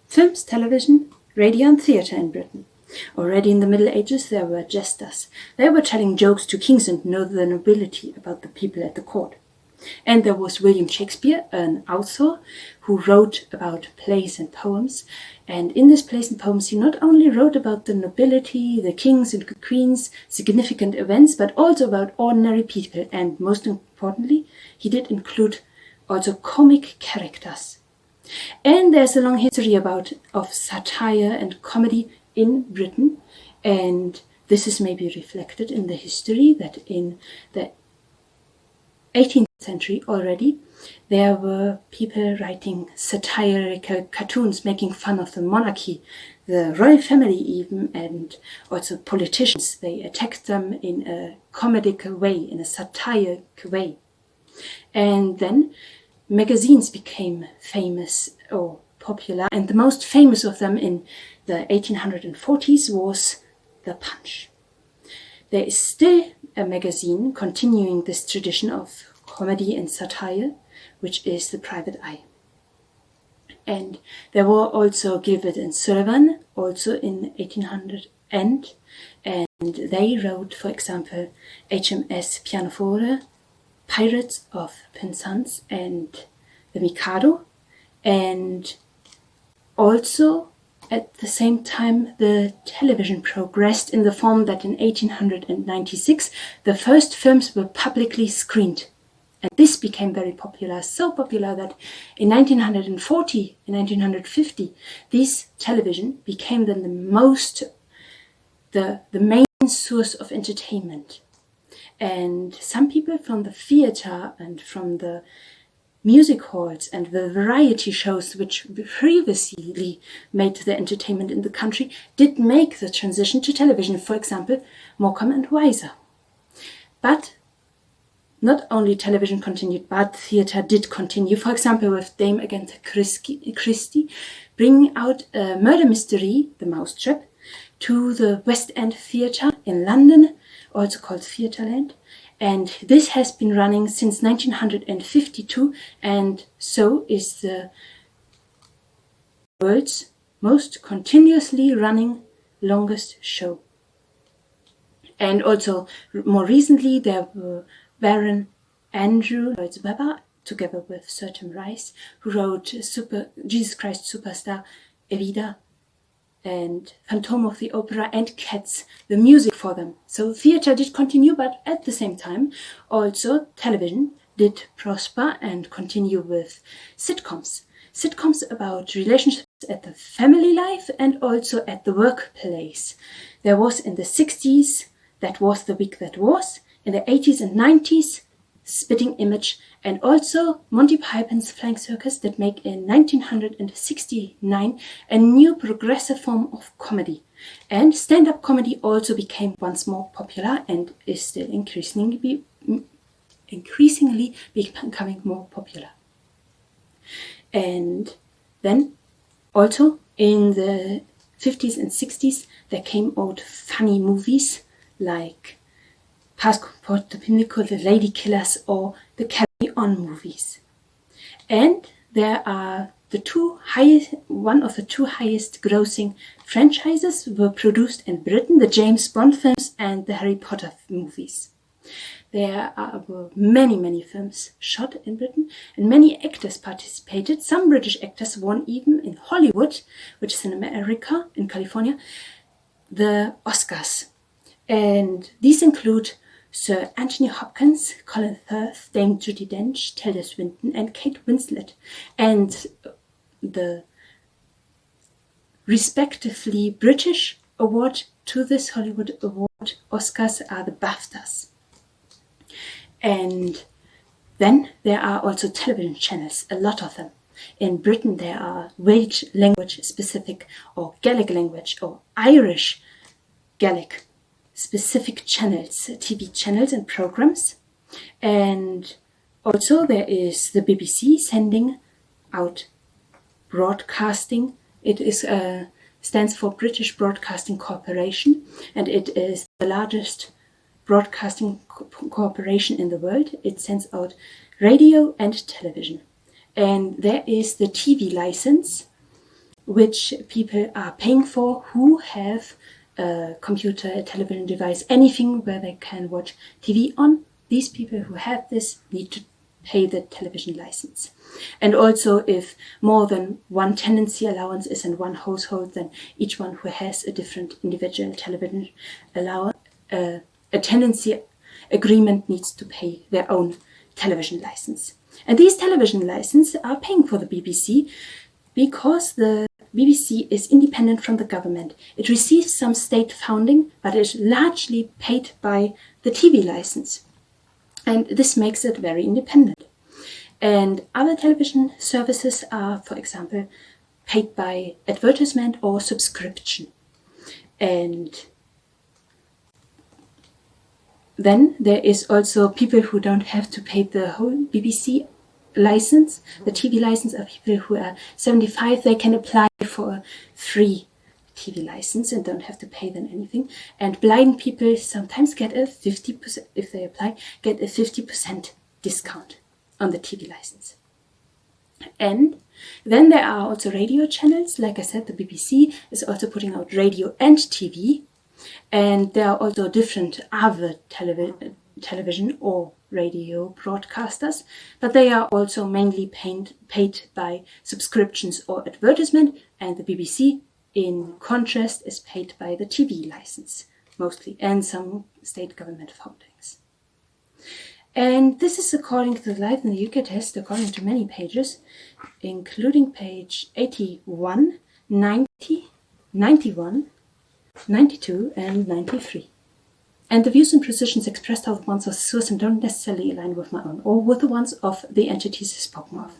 Films, television, radio and theatre in Britain. Already in the Middle Ages there were jesters. They were telling jokes to kings and the nobility about the people at the court. And there was William Shakespeare, an author, who wrote about plays and poems. And in these plays and poems he not only wrote about the nobility, the kings and queens, significant events, but also about ordinary people. And most importantly, he did include also comic characters. And there's a long history of satire and comedy in Britain. And this is maybe reflected in the history that in the 18th century already, there were people writing satirical cartoons, making fun of the monarchy, the royal family even, and also politicians. They attacked them in a comedic way, in a satiric way. And then magazines became famous or popular, and the most famous of them in the 1840s was The Punch. There is still a magazine continuing this tradition of comedy and satire, which is The Private Eye. And there were also Gilbert and Sullivan, also in 1800 and they wrote, for example, HMS Pianoforte, Pirates of Penzance and The Mikado, and also at the same time the television progressed in the form that in 1896 the first films were publicly screened. And this became very popular, so popular that in 1940, in 1950, this television became then the main source of entertainment. And some people from the theatre and from the music halls and the variety shows which previously made the entertainment in the country did make the transition to television, for example, Morecambe and Weiser. But not only television continued, but theatre did continue, for example with Dame Agatha Christie, bringing out a murder mystery, The Mousetrap, to the West End Theatre in London, also called Theatreland. And this has been running since 1952, and so is the world's most continuously running longest show. And also more recently there were Baron Andrew Lloyd Webber, together with Sir Tim Rice, who wrote Jesus Christ Superstar, Evita, and Phantom of the Opera and Cats, the music for them. So theatre did continue, but at the same time also television did prosper and continue with sitcoms. Sitcoms about relationships at the family life and also at the workplace. There was in the 60s, That Was the Week That Was, in the 80s and 90s, Spitting Image, and also Monty Python's Flying Circus that made in 1969 a new progressive form of comedy. And stand-up comedy also became once more popular and is still increasingly becoming more popular. And then also in the 50s and 60s there came out funny movies like Passport to Pimlico, The Lady Killers, or the Carry On movies. And there are one of the two highest grossing franchises were produced in Britain, the James Bond films and the Harry Potter movies. There were many films shot in Britain and many actors participated. Some British actors won even in Hollywood, which is in America, in California, the Oscars. And these include Sir Anthony Hopkins, Colin Firth, Dame Judi Dench, Tilda Swinton and Kate Winslet. And the respectively British award to this Hollywood award Oscars are the BAFTAs. And then there are also television channels, a lot of them. In Britain there are Welsh language specific or Gaelic language or Irish Gaelic specific channels, TV channels and programs. And also there is the BBC sending out broadcasting. It is stands for British Broadcasting Corporation, and it is the largest broadcasting corporation in the world. It sends out radio and television. And there is the TV license, which people are paying for who have a computer, a television device, anything where they can watch TV on. These people who have this need to pay the television license. And also, if more than one tenancy allowance is in one household, then each one who has a different individual television allowance, a tenancy agreement needs to pay their own television license. And these television licenses are paying for the BBC because the BBC is independent from the government. It receives some state funding, but is largely paid by the TV license. And this makes it very independent. And other television services are, for example, paid by advertisement or subscription. And then there is also people who don't have to pay the whole BBC license. The TV license are people who are 75. They can apply for a free TV license and don't have to pay them anything. And blind people sometimes get a 50%, if they apply, get a 50% discount on the TV license. And then there are also radio channels. Like I said, the BBC is also putting out radio and TV. And there are also different other television or radio broadcasters, but they are also mainly paid by subscriptions or advertisement, and the BBC, in contrast, is paid by the TV license, mostly, and some state government fundings. And this is according to the Live in the UK test, according to many pages, including page 81, 90, 91, 92 and 93. And the views and positions expressed are the ones of the source and don't necessarily align with my own or with the ones of the entities spoken of.